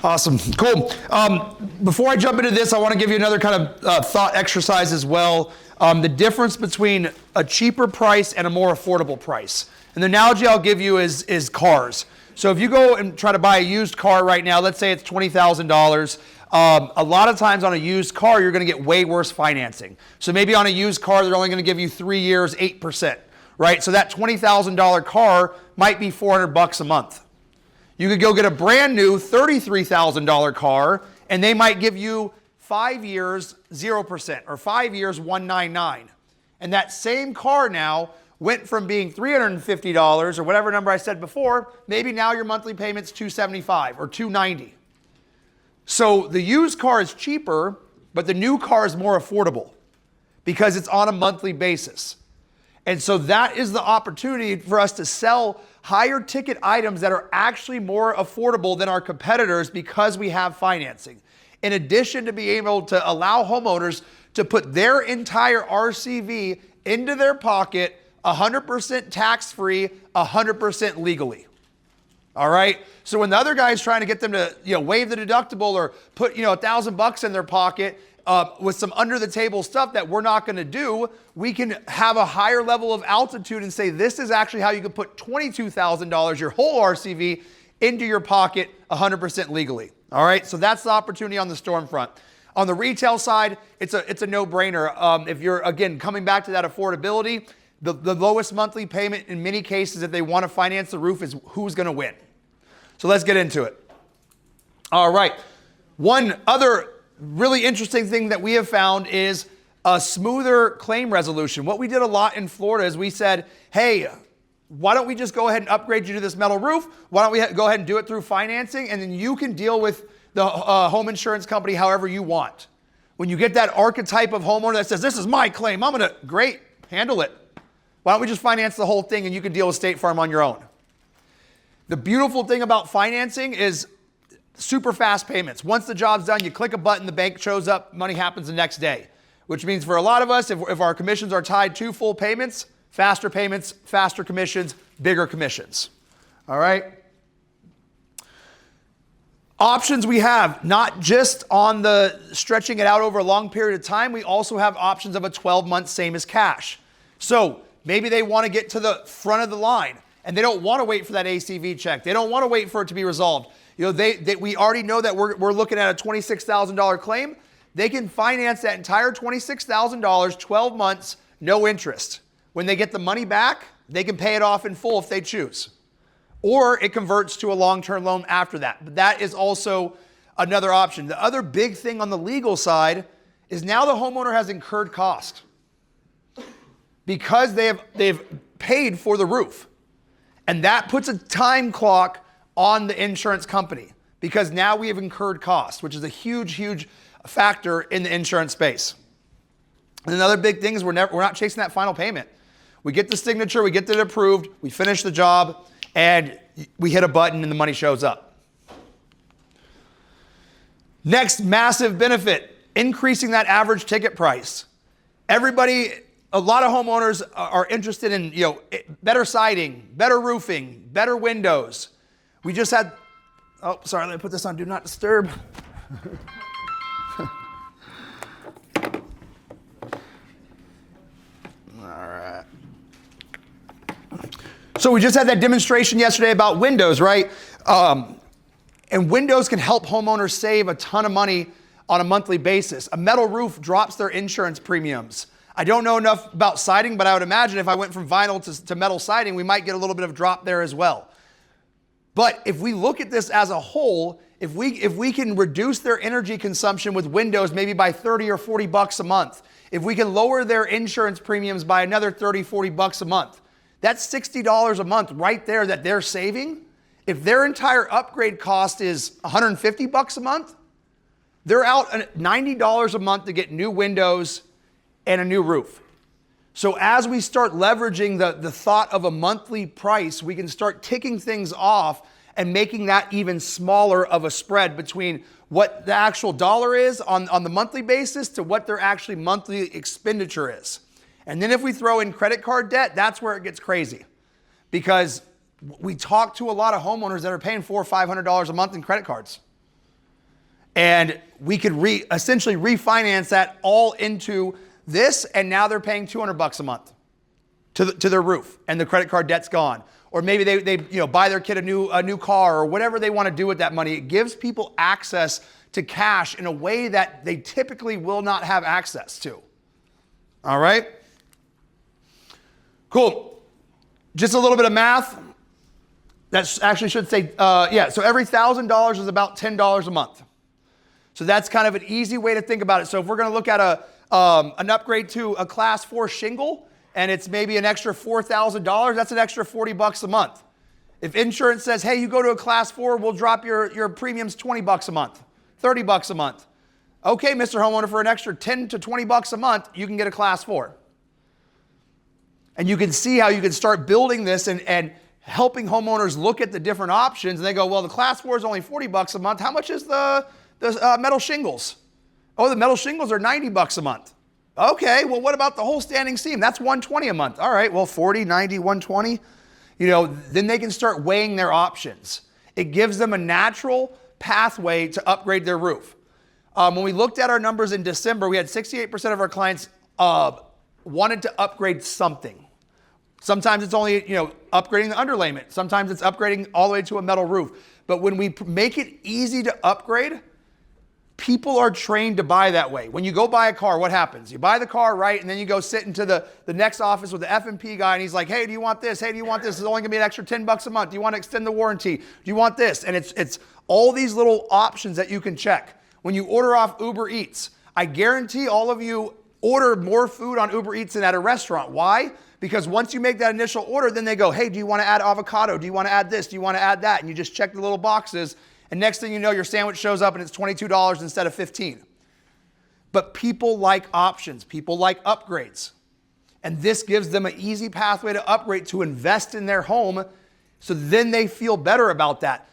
Awesome. Cool. Before I jump into this, I want to give you another kind of thought exercise as well. The difference between a cheaper price and a more affordable price. And the analogy I'll give you is cars. So if you go and try to buy a used car right now, let's say it's $20,000. A lot of times on a used car, you're going to get way worse financing. So maybe on a used car, they're only going to give you 3 years, 8%, right? So that $20,000 car might be $400 a month. You could go get a brand new $33,000 car, and they might give you 5 years, 0%, or 5 years, 199. And that same car now went from being $350 or whatever number I said before, maybe now your monthly payment's $275 or $290. So the used car is cheaper, but the new car is more affordable because it's on a monthly basis. And so that is the opportunity for us to sell higher ticket items that are actually more affordable than our competitors because we have financing. In addition to being able to allow homeowners to put their entire RCV into their pocket 100% tax-free, 100% legally. All right? So when the other guy's trying to get them to, waive the deductible or put, $1,000 in their pocket with some under-the-table stuff that we're not going to do, we can have a higher level of altitude and say this is actually how you can put $22,000, your whole RCV, into your pocket 100% legally. All right? So that's the opportunity on the Stormfront. On the retail side, it's a no-brainer. If you're, again, coming back to that affordability, the lowest monthly payment in many cases, if they want to finance the roof, is who's going to win. So let's get into it. All right. One other really interesting thing that we have found is a smoother claim resolution. What we did a lot in Florida is we said, hey, why don't we just go ahead and upgrade you to this metal roof? Why don't we go ahead and do it through financing, and then you can deal with the home insurance company however you want. When you get that archetype of homeowner that says, this is my claim, great, handle it. Why don't we just finance the whole thing and you can deal with State Farm on your own? The beautiful thing about financing is super fast payments. Once the job's done, you click a button, the bank shows up, money happens the next day. Which means for a lot of us, if our commissions are tied to full payments, faster commissions, bigger commissions. All right? Options we have, not just on the stretching it out over a long period of time, we also have options of a 12-month same as cash. So maybe they want to get to the front of the line and they don't want to wait for that ACV check. They don't want to wait for it to be resolved. We already know that we're looking at a $26,000 claim. They can finance that entire $26,000, 12 months, no interest. When they get the money back, they can pay it off in full if they choose. Or it converts to a long-term loan after that. But that is also another option. The other big thing on the legal side is now the homeowner has incurred cost because they've paid for the roof. And that puts a time clock on the insurance company because now we have incurred cost, which is a huge, huge factor in the insurance space. And another big thing is we're not chasing that final payment. We get the signature, we get it approved, we finish the job, and we hit a button and the money shows up. Next massive benefit, increasing that average ticket price. A lot of homeowners are interested in, better siding, better roofing, better windows. We just had, let me put this on Do Not Disturb. All right. So we just had that demonstration yesterday about windows, right? And windows can help homeowners save a ton of money on a monthly basis. A metal roof drops their insurance premiums. I don't know enough about siding, but I would imagine if I went from vinyl to metal siding, we might get a little bit of drop there as well. But if we look at this as a whole, if we can reduce their energy consumption with windows maybe by $30 or $40 a month, if we can lower their insurance premiums by another $30, $40 a month, that's $60 a month right there that they're saving. If their entire upgrade cost is $150 a month, they're out $90 a month to get new windows and a new roof. So as we start leveraging the thought of a monthly price, we can start ticking things off and making that even smaller of a spread between what the actual dollar is on the monthly basis to what their actually monthly expenditure is. And then if we throw in credit card debt, that's where it gets crazy. Because we talk to a lot of homeowners that are paying $400 or $500 a month in credit cards. And we could essentially refinance that all into this, and now they're paying $200 a month to their roof, and the credit card debt's gone. Or maybe they buy their kid a new car, or whatever they want to do with that money. It gives people access to cash in a way that they typically will not have access to. All right? Cool. Just a little bit of math. That actually should say, so every $1,000 is about $10 a month. So that's kind of an easy way to think about it. So if we're going to look at an upgrade to a class 4 shingle, and it's maybe an extra $4,000, that's an extra $40 a month. If insurance says, hey, you go to a class 4, we'll drop your premiums $20 a month, $30 a month. Okay, Mr. Homeowner, for an extra $10 to $20 a month, you can get a class 4. And you can see how you can start building this and helping homeowners look at the different options. And they go, well, the class 4 is only $40 a month. How much is the metal shingles? Oh, the metal shingles are $90 a month. Okay, well, what about the whole standing seam? That's $120 a month. All right, well, 40, 90, 120. Then they can start weighing their options. It gives them a natural pathway to upgrade their roof. When we looked at our numbers in December, we had 68% of our clients wanted to upgrade something. Sometimes it's only, upgrading the underlayment. Sometimes it's upgrading all the way to a metal roof. But when we make it easy to upgrade, people are trained to buy that way. When you go buy a car, what happens? You buy the car, right? And then you go sit into the next office with the F&P guy, and he's like, hey, do you want this? Hey, do you want this? It's only gonna be an extra $10 a month. Do you want to extend the warranty? Do you want this? And it's all these little options that you can check. When you order off Uber Eats, I guarantee all of you order more food on Uber Eats than at a restaurant. Why? Because once you make that initial order, then they go, hey, do you want to add avocado? Do you want to add this? Do you want to add that? And you just check the little boxes. And next thing you know, your sandwich shows up and it's $22 instead of $15. But people like options. People like upgrades. And this gives them an easy pathway to upgrade, to invest in their home. So then they feel better about that.